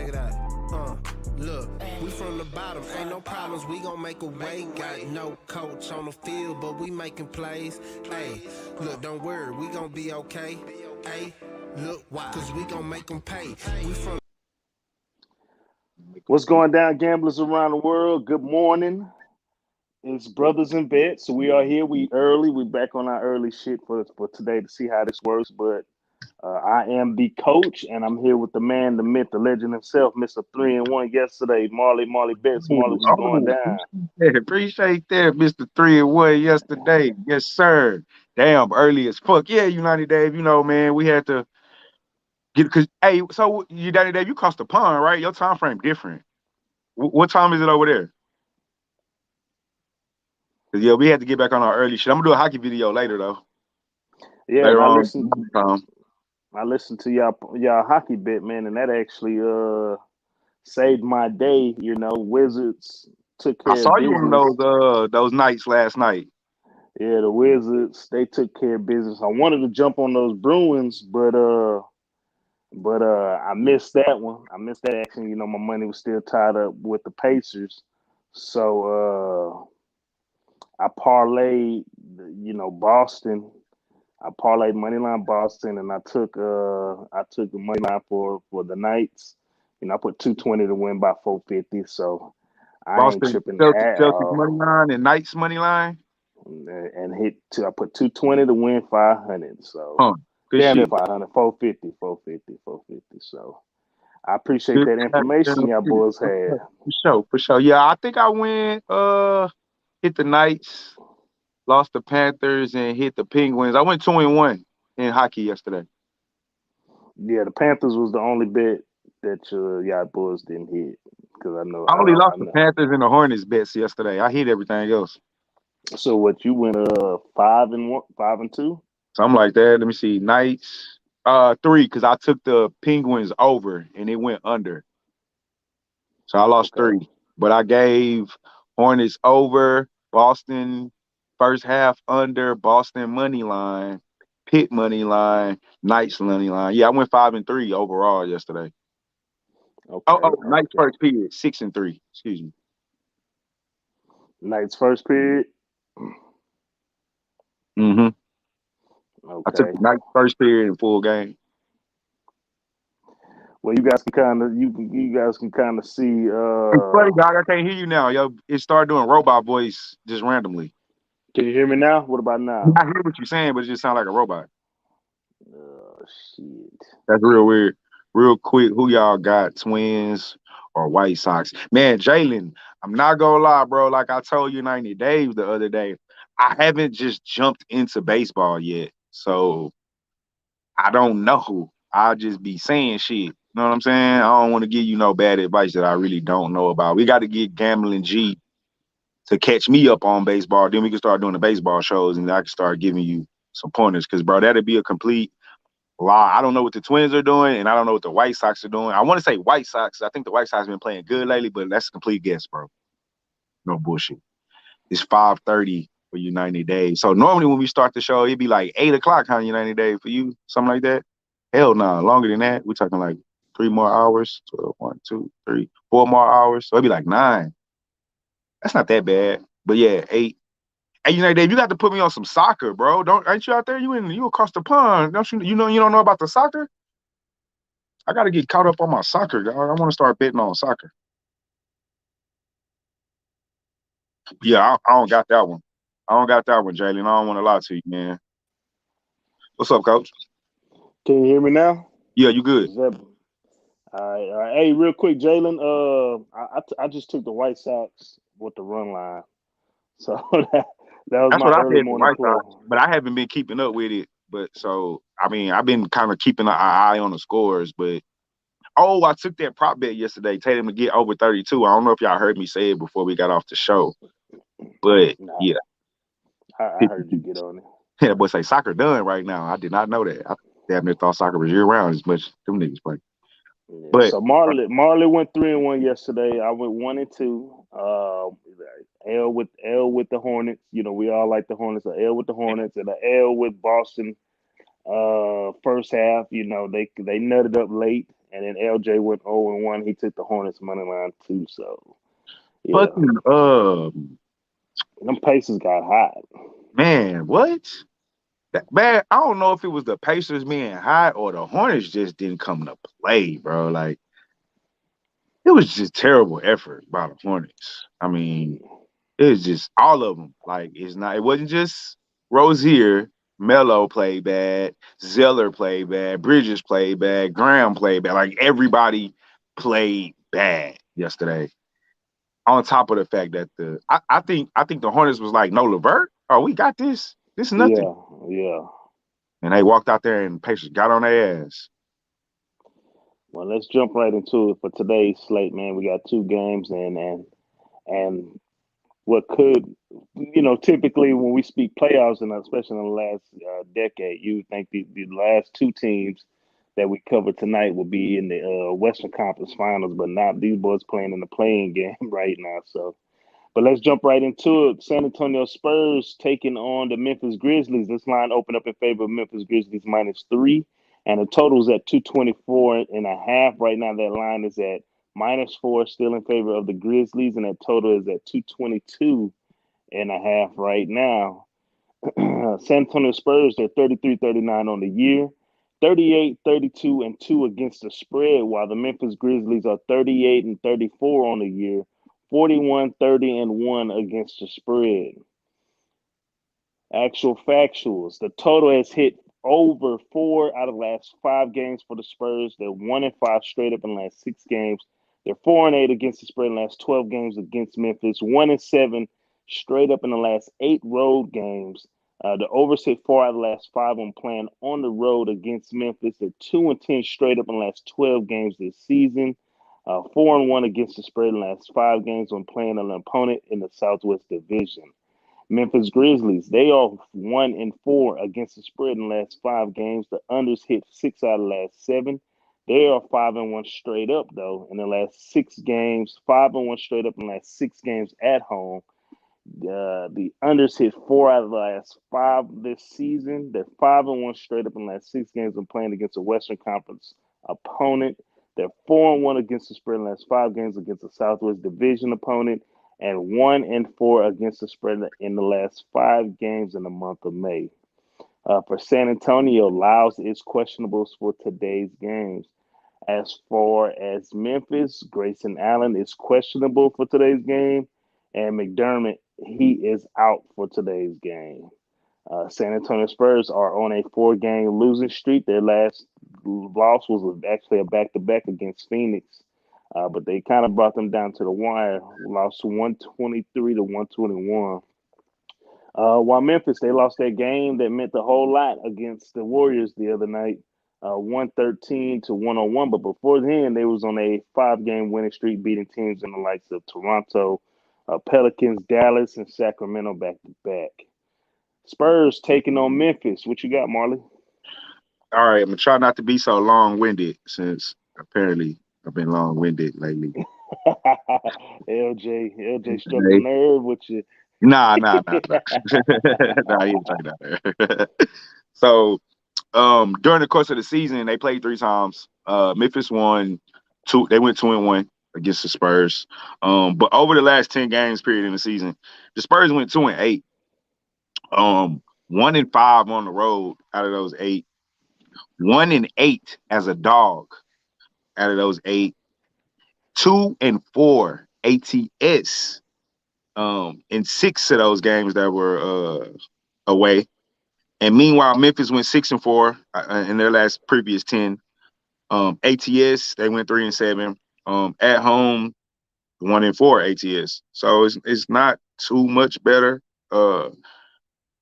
Check it out. Look, we from the bottom, ain't no problems, we gon' make a way. Got no coach on the field, but we making plays. Hey, look, don't worry, we gon' be okay. Hey, look, why? Cause we gon' make them pay. We from What's going down, gamblers around the world? Good morning. It's Brothers and Bets. So we are here. We early. We back on our early shit for today to see how this works. But I am the coach, and I'm here with the man, the myth, the legend himself, Mr. 3-1 yesterday, Marley Betts. Marley, what's going down? Appreciate that, Mr. 3-1 yesterday. Yes, sir. Damn, early as fuck. Yeah, United Dave, you know, man, we had to get, because, hey, so, United Dave, you crossed the pond, right? Your time frame different. What time is it over there? Because, yeah, we had to get back on our early shit. I'm going to do a hockey video later, though. Yeah, later on. I listened to y'all hockey bit, man, and that actually saved my day. You know, Wizards took care I saw of you business. on those nights last night. Yeah, the Wizards, they took care of business. I wanted to jump on those Bruins, but I missed that one. I missed that action. You know, my money was still tied up with the Pacers. So I parlayed, Boston. I parlayed moneyline Boston, and I took the money line for the Knights. You know, I put 220 to win by 450. So I ain't Boston tripping at Celtics money all. line and Knights money line. And I put 220 to win 500. So Good damn near shit. 500, 450. So I appreciate that information y'all boys had. For sure. Yeah, I think I went hit the Knights, lost the Panthers, and hit the Penguins. I went 2-1 in hockey yesterday. Yeah, the Panthers was the only bet that y'all boys didn't hit, because I know I only lost the Panthers and the Hornets bets yesterday. I hit everything else. So what, you went 5-1, 5-2? Something like that. Let me see. Knights 3, because I took the Penguins over and it went under. So I lost 3. But I gave Hornets over, Boston first half under, Boston money line, Pitt money line, Knights money line. Yeah, I went 5-3 overall yesterday. Knights first period, 6-3. Excuse me. Knights first period. Mm-hmm. Okay. I took the Knights first period in full game. Well, you guys can kind of see. Funny, dog, I can't hear you now. Yo, it started doing robot voice just randomly. Can you hear me now? What about now? I hear what you're saying, but it just sounds like a robot. Shit. That's real weird. Real quick, who y'all got? Twins or White Sox? Man, Jalen, I'm not gonna lie, bro. Like I told you 90 Days the other day, I haven't just jumped into baseball yet. So I don't know. I'll just be saying shit. You know what I'm saying? I don't want to give you no bad advice that I really don't know about. We got to get Gambling G to catch me up on baseball. Then we can start doing the baseball shows and I can start giving you some pointers. Because, bro, that'd be a complete lie. I don't know what the Twins are doing, and I don't know what the White Sox are doing. I want to say White Sox. I think the White Sox have been playing good lately, but that's a complete guess, bro. No bullshit. It's 5:30 for you 90 Days. So normally when we start the show, it'd be like 8 o'clock on you 90 Days for you, something like that. Hell no, longer than that. We're talking like 3 more hours, 12, 1, 2, 3, 4 more hours. So it'd be like 9. That's not that bad. But yeah, 8. Hey, Dave, you got to put me on some soccer, bro. Ain't you out there? You across the pond. Don't you don't know about the soccer? I got to get caught up on my soccer, dog. I want to start betting on soccer. Yeah, I don't got that one. Jalen. I don't want to lie to you, man. What's up, coach? Can you hear me now? Yeah, you good. All right. Hey, real quick, Jalen. I just took the White Sox with the run line, so that was That's my what I early said for morning White play. Sox, but I haven't been keeping up with it. But so I mean, I've been kind of keeping an eye on the scores. But I took that prop bet yesterday, Tatum to get over 32. I don't know if y'all heard me say it before we got off the show, but yeah, I heard you get on it. Yeah, boy say soccer done right now. I did not know that. I damn near thought soccer was year round as much as them niggas play. Yeah. But So Marley went 3-1 yesterday. I went 1-2. L with the Hornets. You know, we all like the Hornets. An L with the Hornets and an L with Boston. First half, you know, they nutted up late. And then LJ went 0-1. He took the Hornets money line too. So yeah, Fucking them Pacers got hot. man, what? Man, I don't know if it was the Pacers being hot or the Hornets just didn't come to play, bro. Like it was just terrible effort by the Hornets. I mean, it was just all of them. Like it's not. It wasn't just Rozier. Melo played bad. Zeller played bad. Bridges played bad. Graham played bad. Like everybody played bad yesterday. On top of the fact that I think the Hornets was like, no, Levert. Oh, we got this. This is nothing. Yeah, yeah. And they walked out there and Pacers got on their ass. Well, let's jump right into it for today's slate, man. We got two games and what could, typically when we speak playoffs, and especially in the last decade, you would think the last two teams that we cover tonight will be in the Western Conference Finals, but not these boys playing in the playing game right now. So, but let's jump right into it. San Antonio Spurs taking on the Memphis Grizzlies. This line opened up in favor of Memphis Grizzlies -3, and the total is at 224.5. Right now, that line is at -4, still in favor of the Grizzlies, and that total is at 222.5 right now. San Antonio Spurs, they're 33-39 on the year, 38-32-2 against the spread, while the Memphis Grizzlies are 38-34 on the year, 41-30-1 against the spread. Actual factuals. The total has hit over 4 out of the last 5 games for the Spurs. They're 1-5 straight up in the last 6 games. They're 4-8 against the spread in the last 12 games against Memphis. 1-7 straight up in the last 8 road games. The overs hit 4 out of the last 5 when playing on the road against Memphis. They're 2-10 straight up in the last 12 games this season. 4-1 against the spread in the last 5 games when playing an opponent in the Southwest Division. Memphis Grizzlies, they are 1-4 against the spread in the last 5 games. The unders hit 6 out of the last 7. They are 5-1 straight up though in the last 6 games. 5-1 straight up in the last 6 games at home. The unders hit 4 out of the last 5 this season. They're 5-1 straight up in the last 6 games when playing against a Western Conference opponent. They're 4-1 against the spread in the last 5 games against a Southwest Division opponent, and 1-4 against the spread in the last 5 games in the month of May. For San Antonio, Lyles is questionable for today's games. As far as Memphis, Grayson Allen is questionable for today's game, and McDermott, he is out for today's game. San Antonio Spurs are on a 4-game losing streak. Their last loss was actually a back-to-back against Phoenix, but they kind of brought them down to the wire. Lost 123-121. While Memphis, they lost that game that meant a whole lot against the Warriors the other night, 113-101. But before then, they was on a 5-game winning streak, beating teams in the likes of Toronto, Pelicans, Dallas, and Sacramento back-to-back. Spurs taking on Memphis. What you got, Marley? All right, I'm gonna try not to be so long-winded since apparently I've been long-winded lately. LJ struck a nerve with you. Nah. Nah, he didn't take that there. So during the course of the season, they played 3 times. Memphis won 2. They went 2-1 against the Spurs. But over the last 10 games period in the season, the Spurs went 2-8. 1-5 on the road out of those 8. 1-8 as a dog out of those 8. 2-4 ATS in 6 of those games that were away. And meanwhile, Memphis went 6-4 in their last previous 10. ATS, they went 3-7. At home, 1-4 ATS. So it's not too much better.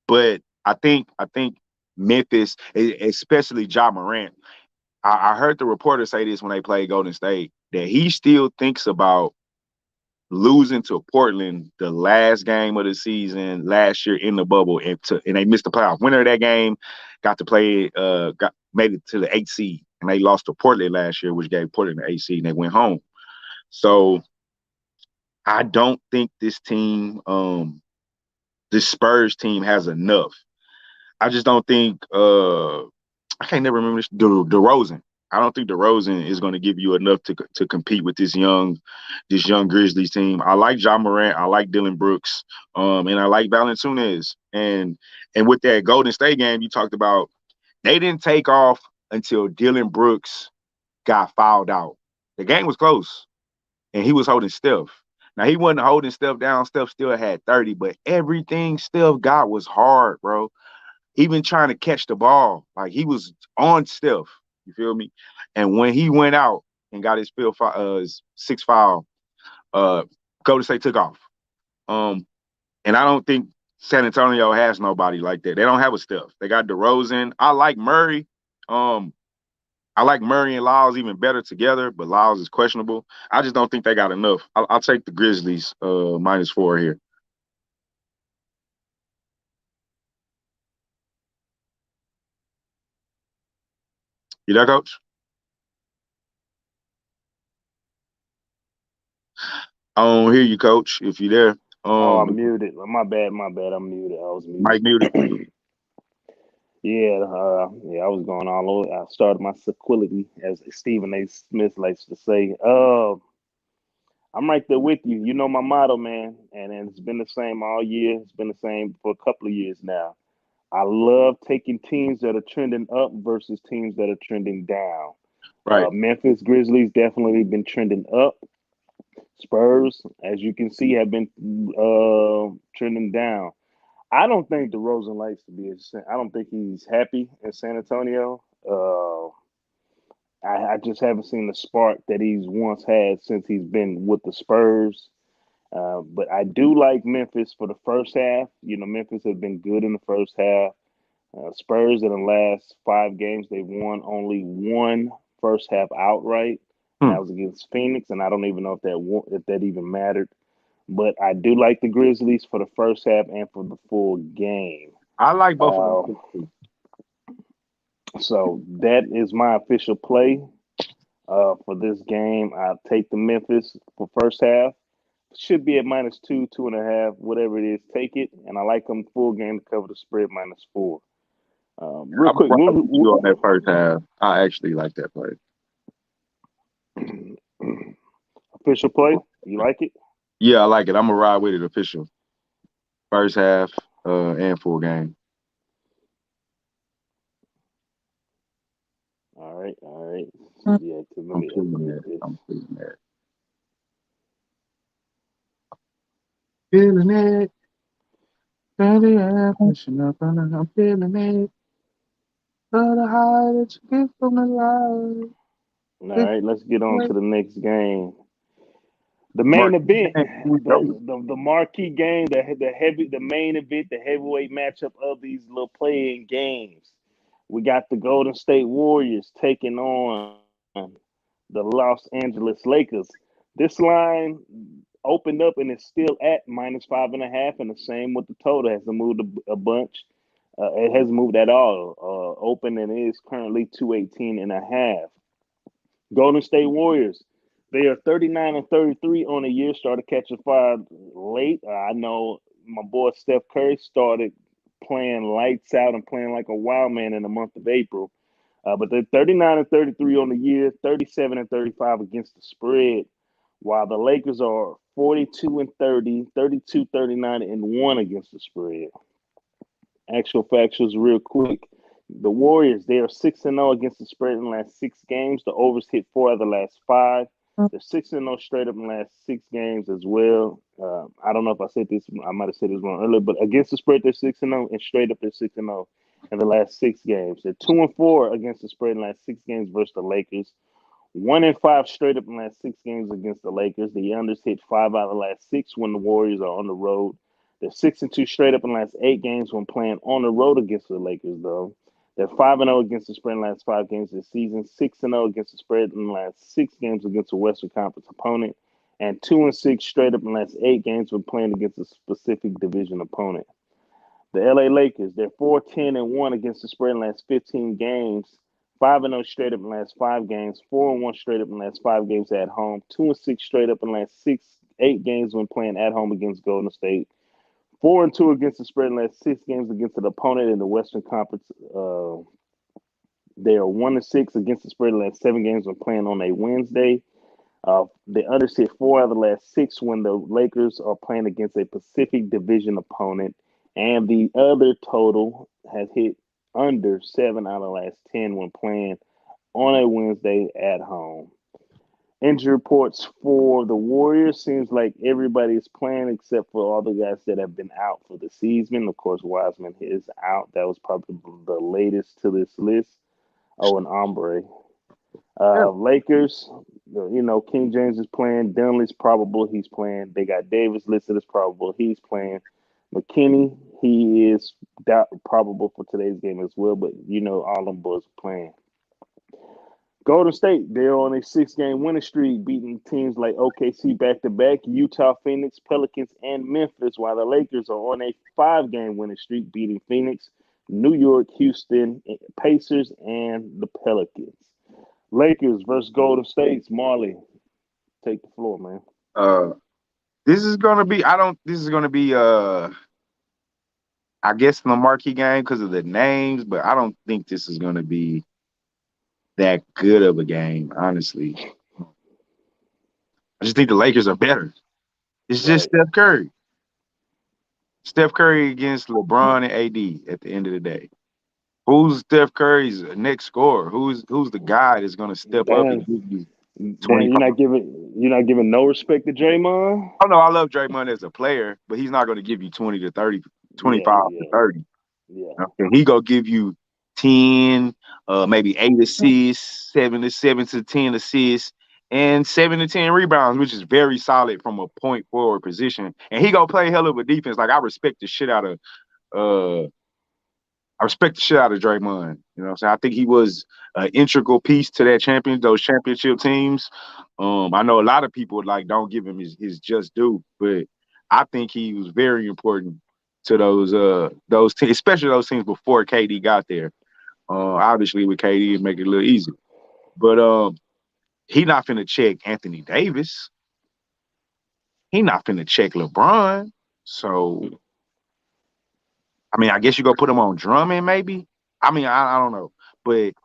But I think Memphis, especially Ja Morant, I heard the reporter say this when they played Golden State, that he still thinks about losing to Portland the last game of the season last year in the bubble, and they missed the playoff. Winner of that game got to play, made it to the 8th seed, and they lost to Portland last year, which gave Portland the 8th seed, and they went home. So I don't think this team, this Spurs team, has enough. I just don't think I can't never remember this. DeRozan. I don't think DeRozan is going to give you enough to compete with this young Grizzlies team. I like John Morant, I like Dylan Brooks, and I like Valanciunas. And with that Golden State game you talked about, they didn't take off until Dylan Brooks got fouled out. The game was close, and he was holding Steph. Now he wasn't holding Steph down. Steph still had 30, but everything Steph got was hard, bro. Even trying to catch the ball, like he was on Steph. You feel me? And when he went out and got his sixth foul, uh, Golden State took off. Um, and I don't think San Antonio has nobody like that. They don't have a Steph. They got DeRozan. I like Murray. Um, I like Murray and Lyles even better together, but Lyles is questionable. I just don't think they got enough. I'll take the Grizzlies -4 here. You there, Coach? I don't hear you, Coach. If you there, Oh, I'm muted. My bad. I'm muted. I was muted. Mike muted. Yeah, I was going all over. I started my sequility, as Stephen A. Smith likes to say. I'm right there with you. You know my motto, man, and it's been the same all year. It's been the same for a couple of years now. I love taking teams that are trending up versus teams that are trending down. Right. Memphis Grizzlies definitely been trending up. Spurs, as you can see, have been trending down. I don't think DeRozan likes to be. I don't think he's happy in San Antonio. I just haven't seen the spark that he's once had since he's been with the Spurs. But I do like Memphis for the first half. You know, Memphis has been good in the first half. Spurs in the last 5 games, they've won only one first half outright, and Hmm. that was against Phoenix. And I don't even know if that even mattered. But I do like the Grizzlies for the first half and for the full game. I like both of them. Uh, so that is my official play for this game. I'll take the Memphis for first half. Should be at -2, 2.5, whatever it is. Take it, and I like them full game to cover the spread -4. Real I'm quick, right with you on that first half. I actually like that play. official play. You like it? Yeah, I like it. I'm gonna ride with it. Official first half and full game. All right, all right. Yeah, let I'm me feeling update that. this. I'm feeling that. Feeling it. Feeling it. Pushing up and I'm feeling it. For the high that you get from the light. All right, let's get on to the next game. The Mark, main event, here we go. the marquee game, the main event, the heavyweight matchup of these little playing games. We got the Golden State Warriors taking on the Los Angeles Lakers. This line opened up and it's still at -5.5, and the same with the total has moved a bunch. It hasn't moved at all. Open and is currently 218.5. Golden State Warriors. They are 39-33 on the year. Started catching fire late. I know my boy Steph Curry started playing lights out and playing like a wild man in the month of April. But they're 39-33 on the year, 37-35 against the spread, while the Lakers are 42-30, 32-39 and 1 against the spread. Actual factuals, real quick. The Warriors, they are 6-0 against the spread in the last 6 games. The overs hit 4 of the last 5. They're 6-0 straight up in the last 6 games as well. I don't know if I said this, I might have said this wrong earlier, but against the spread, they're 6-0, and straight up, they're 6-0 in the last 6 games. They're 2-4 against the spread in the last 6 games versus the Lakers. 1-5 straight up in the last 6 games against the Lakers. The unders hit 5 out of the last 6 when the Warriors are on the road. They're 6-2 straight up in the last 8 games when playing on the road against the Lakers, though. They're 5-0 against the spread in the last 5 games this season. 6-0 against the spread in the last 6 games against a Western Conference opponent, and 2-6 straight up in the last 8 games when playing against a specific division opponent. The LA Lakers, they're 4-10-1 against the spread in the last 15 games. 5-0 straight up in the last 5 games. 4-1 straight up in the last 5 games at home. 2-6 straight up in the last 8 games when playing at home against Golden State. 4-2 against the spread in the last 6 games against an opponent in the Western Conference They are 1-6 against the spread. The last 7 games when playing on a Wednesday. The under hit 4 out of the last 6 when the Lakers are playing against a Pacific Division opponent, and the other total has hit under 7 out of the last 10 when playing on a Wednesday at home. Injury reports for the Warriors seems like everybody's playing except for all the guys that have been out for the season. Of course, Wiseman is out. That was probably the latest to this list. Oh, and Ombre. Yeah. Lakers, King James is playing. Dunley's probable. He's playing. They got Davis listed as probable. He's playing. McKinney, he is probable for today's game as well. But all them boys are playing. Golden State, they're on a 6-game winning streak, beating teams like OKC back to back, Utah, Phoenix, Pelicans, and Memphis, while the Lakers are on a 5-game winning streak, beating Phoenix, New York, Houston, Pacers, and the Pelicans. Lakers versus Golden State. Marley, take the floor, man. This is gonna be. I don't. This is gonna be. I guess the marquee game because of the names, but I don't think this is gonna be that good of a game. Honestly, I just think the Lakers are better. It's just Right. Steph Curry. Steph Curry against LeBron and AD at the end of the day. Who's Steph Curry's next scorer? Who's the guy that's gonna step up and Damn, give you damn, 25? you're not giving no respect to Draymond. Oh no, I love Draymond as a player, but he's not gonna give you 20 to 30, Yeah, 25 to yeah, 30. yeah. Okay. He gonna give you 10, maybe 8 assists, 7 to 10 assists, and 7 to 10 rebounds, which is very solid from a point forward position. And he gonna play hell of a defense. Like uh I respect the shit out of Draymond. You know what I'm saying? I think he was an integral piece to those championship teams. I know a lot of people like don't give him his just due, but I think he was very important to those teams, especially those teams before KD got there. Obviously with KD it make it a little easier. But he not finna check Anthony Davis. He not finna check LeBron. So I mean, I guess you go put him on Drummond, maybe. I mean, I don't know. But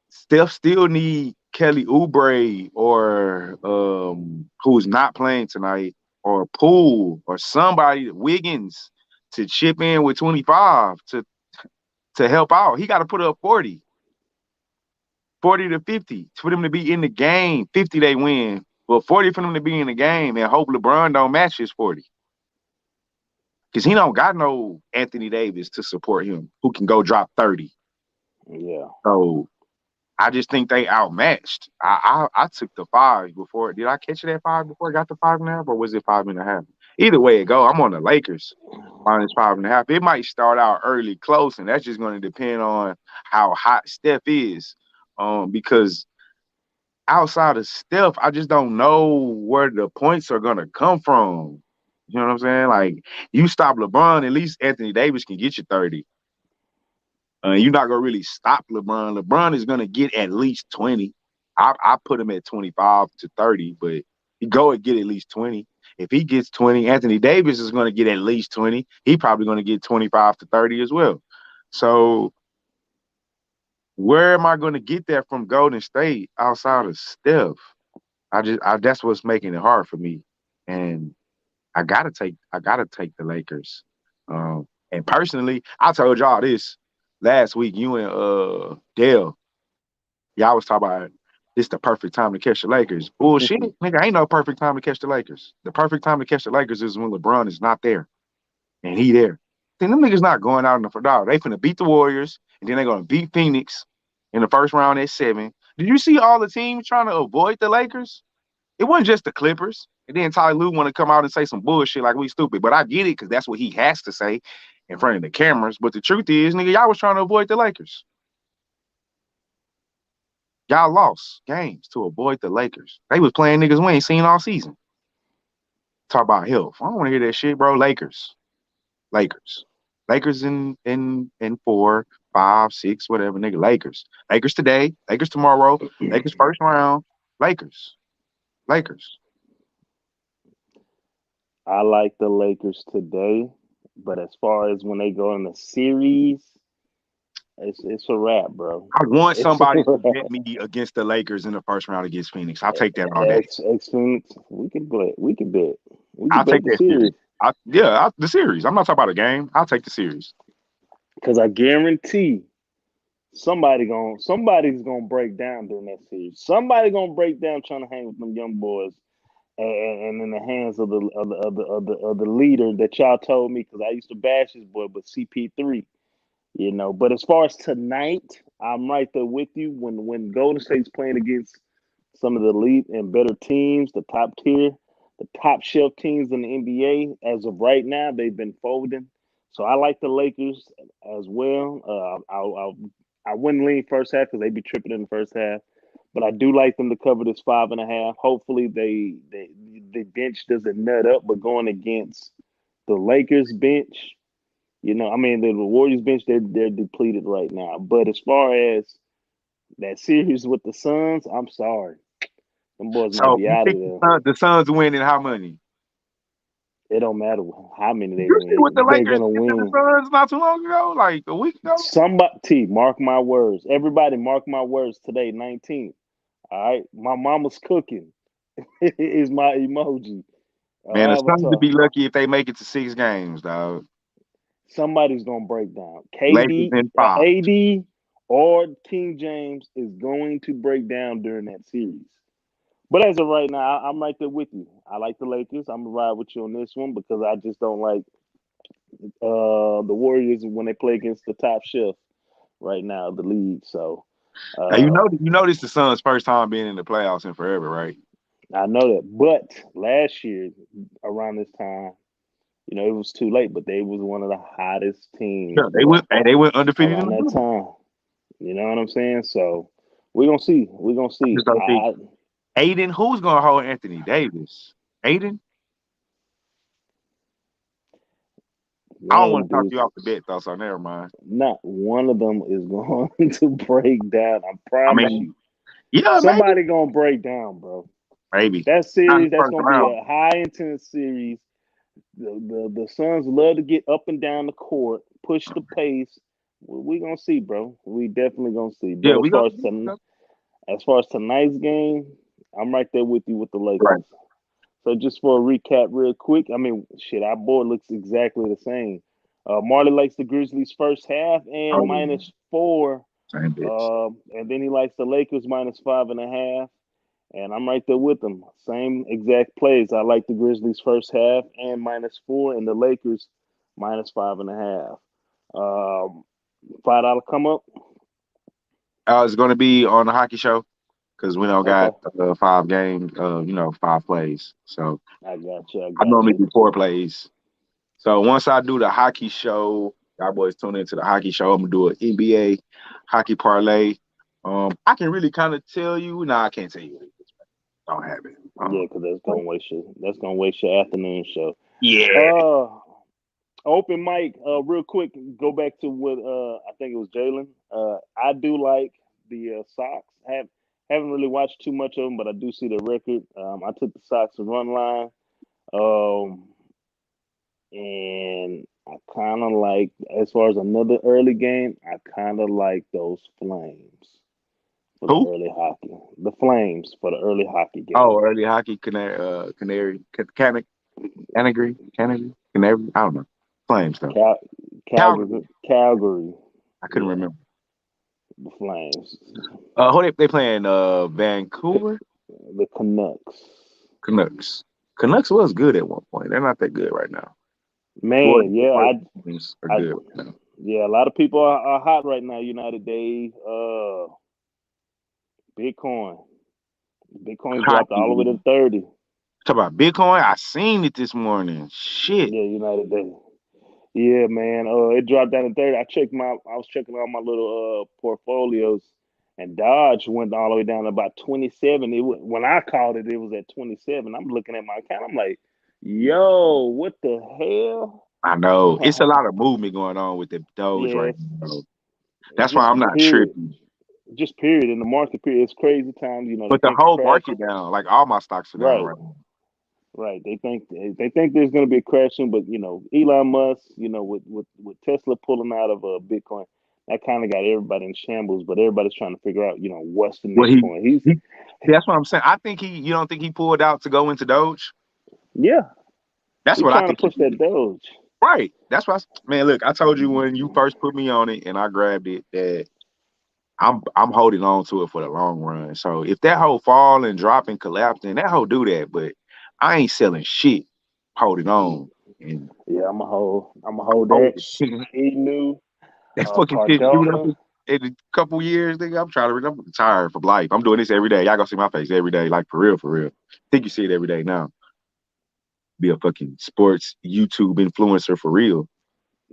Steph still need Kelly Oubre or who's not playing tonight, or Poole or somebody, Wiggins, to chip in with 25 to help out. He got to put up 40 to 50 for them to be in the game. 50 they win, but 40 for them to be in the game and hope LeBron don't match his 40. Because he don't got no Anthony Davis to support him who can go drop 30. Yeah. So I just think they outmatched. I took the 5 before. Did I catch it at 5 before I got the 5.5, or was it 5.5? Either way it go, I'm on the Lakers -5.5. It might start out early close, and that's just going to depend on how hot Steph is. Because outside of Steph, I just don't know where the points are going to come from. You know what I'm saying? Like, you stop LeBron, at least Anthony Davis can get you 30. You're not gonna really stop LeBron. LeBron is gonna get at least 20. I put him at 25 to 30, but he go and get at least 20. If he gets 20, Anthony Davis is gonna get at least 20. He probably gonna get 25 to 30 as well. So where am I gonna get that from Golden State outside of Steph? That's what's making it hard for me. And I gotta take the Lakers. And personally, I told y'all this last week. You and Dale, y'all was talking about this the perfect time to catch the Lakers. Bullshit, nigga, ain't no perfect time to catch the Lakers. The perfect time to catch the Lakers is when LeBron is not there and he there. Then them niggas not going out in the dog. They finna beat the Warriors and then they're gonna beat Phoenix in the first round at 7. Did you see all the teams trying to avoid the Lakers? It wasn't just the Clippers. And then Ty Lue want to come out and say some bullshit like we stupid. But I get it because that's what he has to say in front of the cameras. But the truth is, nigga, y'all was trying to avoid the Lakers. Y'all lost games to avoid the Lakers. They was playing niggas we ain't seen all season. Talk about health. I don't want to hear that shit, bro. Lakers. Lakers. Lakers in 4, 5, 6, whatever, nigga. Lakers. Lakers today. Lakers tomorrow. Lakers first round. Lakers. Lakers. I like the Lakers today, but as far as when they go in the series, It's a wrap, bro. I want It's a somebody to wrap. bet me against the Lakers in the first round against Phoenix. I'll take that all day. X Phoenix. We can bet. We can bet. We can I'll bet take the that series. series The series. I'm not talking about a game. I'll take the series. because I guarantee somebody's gonna break down during that series. Somebody gonna break down trying to hang with them young boys, and in the hands of the leader that y'all told me because I used to bash his boy, but CP3. But as far as tonight, I'm right there with you. When Golden State's playing against some of the elite and better teams, the top tier, the top shelf teams in the NBA, as of right now, they've been folding. So I like the Lakers as well. I wouldn't lean first half because they'd be tripping in the first half, but I do like them to cover this 5.5. Hopefully, the bench doesn't nut up, but going against the Lakers bench. I mean, the Warriors bench, they're depleted right now. But as far as that series with the Suns, I'm sorry. Them boys might So be you out of think there. the Suns winning how many? It don't matter how many they You see what the win. They're Lakers gonna did to the win. Suns not too long ago, like a week ago. Somebody, mark my words. Everybody, mark my words. Today, 19th. All right, my mama's cooking is my emoji. Man, the Suns would Avatar. be lucky if they make it to 6 games, dog. Somebody's gonna break down. Lakers in 5. AD, or King James is going to break down during that series. But as of right now, I'm right there with you. I like the Lakers. I'm gonna ride with you on this one because I just don't like the Warriors when they play against the top shelf right now of the league. So Now uh, you notice the Suns' first time being in the playoffs in forever, right? I know that. But last year around this time, it was too late. But they was one of the hottest teams, Yeah, boy, they went undefeated in around the that bubble. time. You know what I'm saying? So we're gonna see. We're gonna see. Just don't think Aiden, who's gonna hold Anthony Davis? Aiden? I One don't of want them to talk dudes. you off the bet though, so never mind. Not one of them is going to break down. I I promise mean, you. yeah, maybe. Somebody gonna break down, bro. Maybe. That Not in the series, that's first gonna be round. a high intense series. The Suns love to get up and down the court, push the pace. We gonna see, bro. We definitely gonna see. Yeah, But we as far as tonight's game, I'm right there with you with the right. Lakers. So just for a recap, real quick, I mean, shit, our board looks exactly the same. Marley likes the Grizzlies first half and Oh yeah, -4, same bitch. and then he likes the Lakers -5.5. And I'm right there with them. Same exact plays. I like the Grizzlies first half and -4, and the Lakers -5.5. $5 come up. It's gonna be on the hockey show because we don't Okay, got 5 games, 5 plays. So I got you. I I got normally you. do 4 plays. So once I do the hockey show, y'all boys tune into the hockey show. I'm gonna do an NBA hockey parlay. I can really kind of tell you. Nah, I can't tell you. Don't have it. Yeah, because that's gonna waste your afternoon show. Yeah. Uh, Open mic. Real quick, go back to what I think it was Jalen. I do like the Sox. Haven't really watched too much of them, but I do see the record. I took the Sox and run line. Um, and I kind of like, as far as another early game, I kind of like those Flames for the Who? early hockey. The Flames for the early hockey Oh, game. early hockey, canary. I don't know. Flames though. Cal- Calgary. Calgary, I couldn't yeah, remember. the Flames, Who they playing? Vancouver the Canucks. Canucks. Canucks was good at one point. They're not that good right now. Man, Florida yeah, Marlins are I, good right now. yeah, a lot of people are hot right now. United Dave, Bitcoin, Bitcoin dropped all the way Hockey. to 30. Talk about Bitcoin. I seen it this morning. Shit. Yeah, United Dave. Yeah, man. It dropped down to 30. I was checking out my little portfolios, and Dodge went all the way down to about 27. When I called it, it was at 27. I'm looking at my account. I'm like, yo, what the hell? I know. It's a lot of movement going on with the Doge right Yes, now. That's why just I'm not period. tripping. Just period in the market period. It's crazy times. They But the think it's whole market crashing. down. Like all my stocks are down Right, right now. right. They think there's going to be a crashing, but Elon Musk, with Tesla pulling out of Bitcoin, that kind of got everybody in shambles. But everybody's trying to figure out, what's the Well, next one. he that's what I'm saying. I think you don't think he pulled out to go into Doge? Yeah, That's he's what I trying to think he push that did. Doge. Right. That's why, man. Look, I told you when you first put me on it and I grabbed it that I'm holding on to it for the long run. So if that whole fall and drop and collapse, then that whole do that. But I ain't selling shit. Holding on and Yeah, I'm a hold that holding. Inu, That fucking shit shoot up Cardona. in a couple years, nigga. I'm retired from life. I'm doing this every day. Y'all gonna see my face every day, like for real, for real. Think you see it every day now. Be a fucking sports YouTube influencer for real.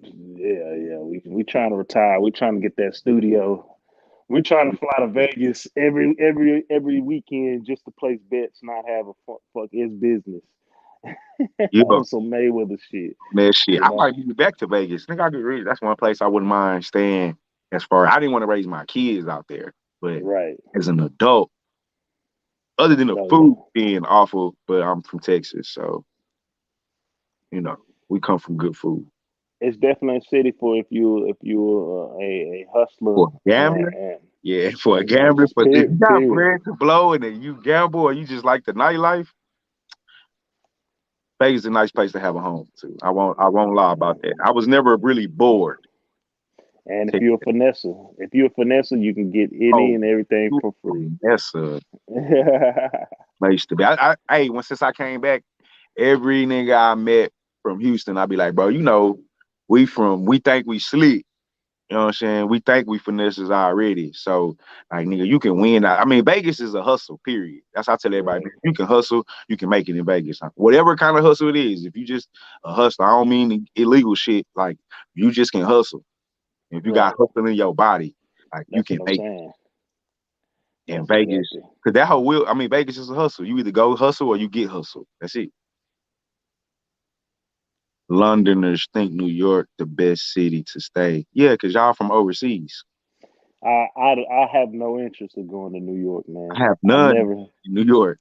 Yeah, yeah. We trying to retire. We trying to get that studio. We trying to fly to Vegas every weekend just to place bets, not have a fuck his business Yeah, on some Mayweather shit. man, shit. You I know. might be back to Vegas. Think I could read. That's one place I wouldn't mind staying. As far I didn't want to raise my kids out there, but Right. as an adult, other than the No, food no. being awful, but I'm from Texas, so you know we come from good food. It's definitely a city for if you're a hustler For a gambler, and yeah, for a gambler, but if you got period. bread to blow and then you gamble or you just like the nightlife, Vegas is a nice place to have a home too. I won't lie about that. I was never really bored. And if you're a finesser, you can get any Oh, and everything you for free. that's a place to be. Hey, since I came back, every nigga I met from Houston, I be like, bro, we think we sleep. You know what I'm saying? We think we finesses already. So, like, nigga, you can win. I mean, Vegas is a hustle, period. That's how I tell everybody, Right. man, you can hustle, you can make it in Vegas. Whatever kind of hustle it is, if you just a hustler, I don't mean illegal shit. Like, you just can hustle. If you got Right. hustle in your body, like, you That's can what I'm make saying. it in That's Vegas. exactly. Because that whole I mean, Vegas is a hustle. You either go hustle or you get hustle. That's it. Londoners think New York the best city to stay. Yeah, because y'all from overseas. I have no interest in going to New York, I man. have I none never in New York.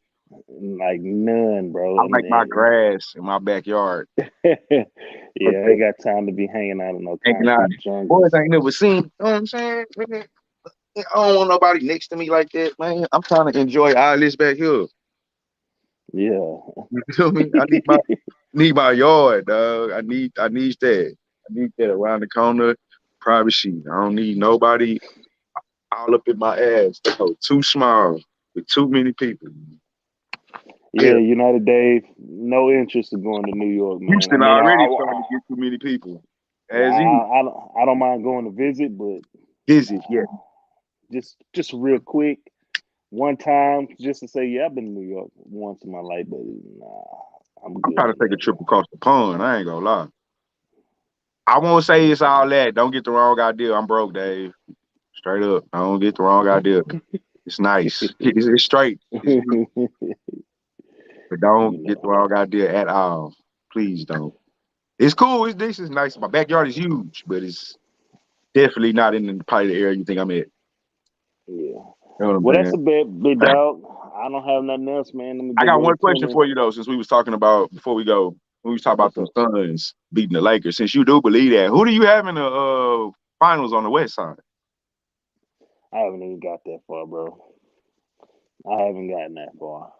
like none, bro. I And, like my and grass in my backyard. yeah, I ain't got time to be hanging out in no Hanging out. concrete Boys jungles. ain't never seen. You know what I'm saying? I don't want nobody next to me like that, man. I'm trying to enjoy all this back here. Yeah, You feel me? I need my yard, dog. I need that. I need that around the corner, privacy. I don't need nobody all up in my ass. Oh, too small with too many people. yeah. Yeah. United Dave, no interest in going to New York, man. I Houston mean, already starting to get too many people. yeah, As you I don't mind going to visit, but visit, yeah. just real quick, one time, just to say, yeah, I've been to New York once in my life, but nah, I'm I'm good trying to on take a that, trip man. across the pond. I ain't gonna lie. I won't say it's all that. Don't get the wrong idea. I'm broke, Dave. Straight up. I don't get the wrong idea. It's nice. It's straight. It's beautiful. But You don't get the know, wrong idea at all. Please don't. It's cool. It's decent. It's nice. My backyard is huge, but it's definitely not in the part of the area you think I'm at. yeah. You know what I'm Well, that's saying? a bit, big dog. I don't have nothing else, man. Let me I dig got away one to question me. for you though, since we was talking about before we go, when we was talking about What's them up? Suns beating the Lakers. Since you do believe that, who do you have in the finals on the West side? I haven't even got that far, bro. I haven't gotten that far.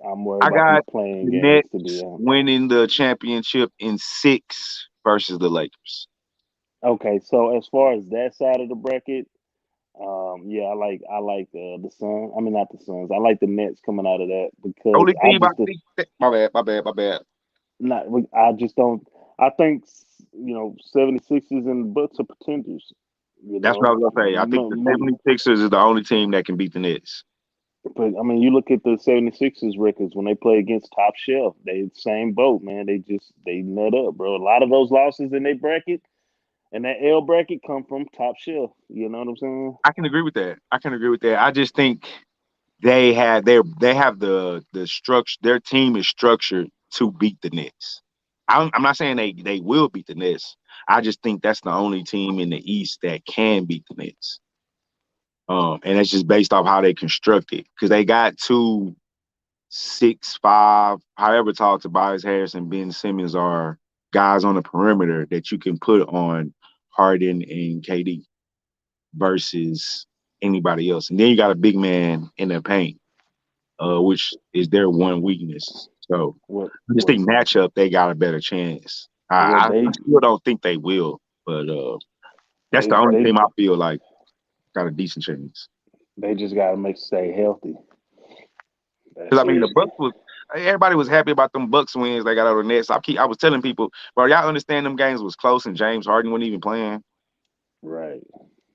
I'm worried I about these got playing the games, to Nets be honest. winning the championship in 6 versus the Lakers. Okay, so as far as that side of the bracket, yeah, I like the Suns. I mean, not the Suns. I like the Nets coming out of that because Only I team I just think. My bad. not. I just don't. I think 76ers and the Bucks are pretenders. You That's what I know, was gonna say. I think the 76ers is the only team that can beat the Nets. but I mean, you look at the 76ers records when they play against top shelf. They same boat, man. They nut up, bro. A lot of those losses in their bracket and that L bracket come from top shelf. You know what I'm saying? I can agree with that. I just think they have the structure. Their team is structured to beat the Nets. I'm not saying they will beat the Nets. I just think that's the only team in the East that can beat the Nets. And that's just based off how they construct it because they got 2, 6, 5, however tall Tobias Harris and Ben Simmons are, guys on the perimeter that you can put on Harden and KD versus anybody else. And then you got a big man in the paint, which is their one weakness. So What I just think matchup, they got a better chance. I still don't think they will, but that's the only team I feel like got a decent chance. They just got to stay healthy. Because I mean, the Bucks everybody was happy about them Bucks wins they got over the Nets. I was telling people, bro, y'all understand them games was close and James Harden wasn't even playing. Right.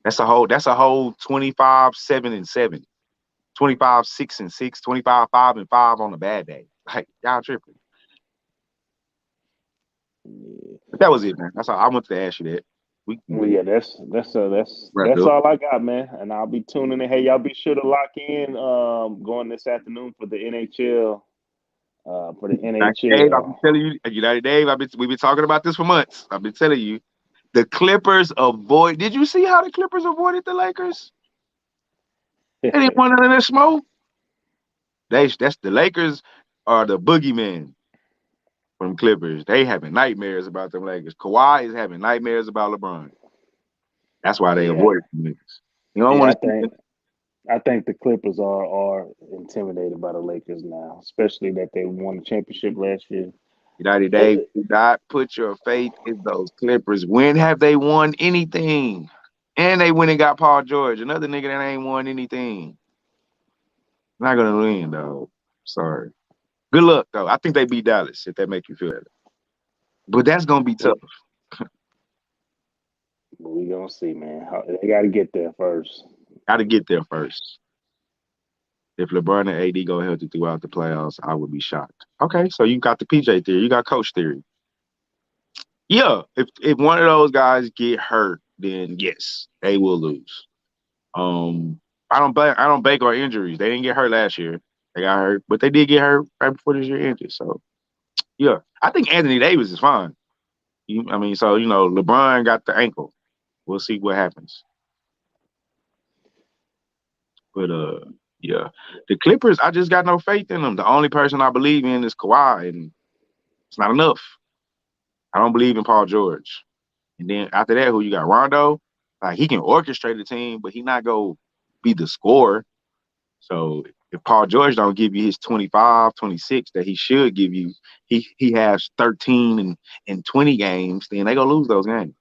That's a whole 25-7-7, 25-6-6, 25-5-5 on a bad day. Like y'all tripping. Yeah. But that was it, man. That's all I wanted to ask you that. Yeah, that's all I got, man. And I'll be tuning in. Hey, y'all be sure to lock in going this afternoon for the NHL. Dave, I've been telling you, United Dave, we've been talking about this for months. I've been telling you. The Clippers did you see how the Clippers avoided the Lakers? They didn't want none of that smoke. That's the Lakers are the boogeyman from Clippers. They having nightmares about them Lakers. Kawhi is having nightmares about LeBron. That's why they avoided the Lakers. You don't want to. I think the Clippers are intimidated by the Lakers now, especially that they won the championship last year. United Dave, do not put your faith in those Clippers. When have they won anything? And they went and got Paul George, another nigga that ain't won anything. Not gonna win, though. Sorry. Good luck, though. I think they beat Dallas, if that make you feel better. But that's gonna be tough. We gonna see, man. They got to get there first. Got to get there first. If LeBron and AD go healthy throughout the playoffs, I would be shocked. Okay, so you got the PJ theory, you got coach theory. Yeah, if one of those guys get hurt, then yes, they will lose. I don't bank on injuries. They didn't get hurt last year. They got hurt, but they did get hurt right before this year ended. So yeah, I think Anthony Davis is fine. LeBron got the ankle. We'll see what happens. But yeah, the Clippers, I just got no faith in them. The only person I believe in is Kawhi, and it's not enough. I don't believe in Paul George. And then after that, who you got? Rondo. Like he can orchestrate the team, but he not go be the scorer. So if Paul George don't give you his 25, 26 that he should give you, he has 13 and 20 games, then they gonna lose those games.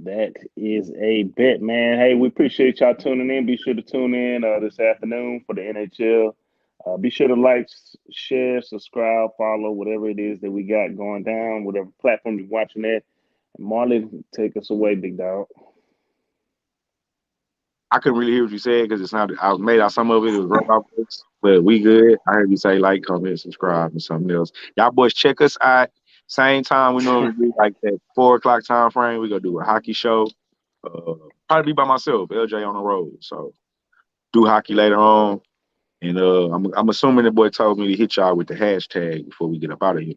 That is a bet, man. Hey, we appreciate y'all tuning in. Be sure to tune in this afternoon for the NHL. Be sure to like, share, subscribe, follow, whatever it is that we got going down, whatever platform you're watching at. And Marley, take us away, big dog. I couldn't really hear what you said because it sounded. I made out some of it. It was right off books, but we good. I heard you say like, comment, subscribe, and something else. Y'all boys check us out. Same time we normally do, like that 4 o'clock time frame. We gonna do a hockey show. Probably be by myself, LJ on the road. So do hockey later on. And I'm assuming the boy told me to hit y'all with the hashtag before we get up out of here.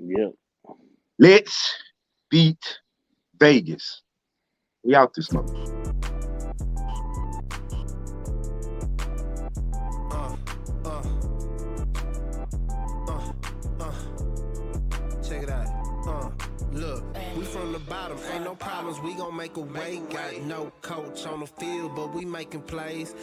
Yep. Let's beat Vegas. We out this month. Check it out. Look, we from the bottom, ain't no problems, we gon' make a way. Got no coach on the field, but we making plays.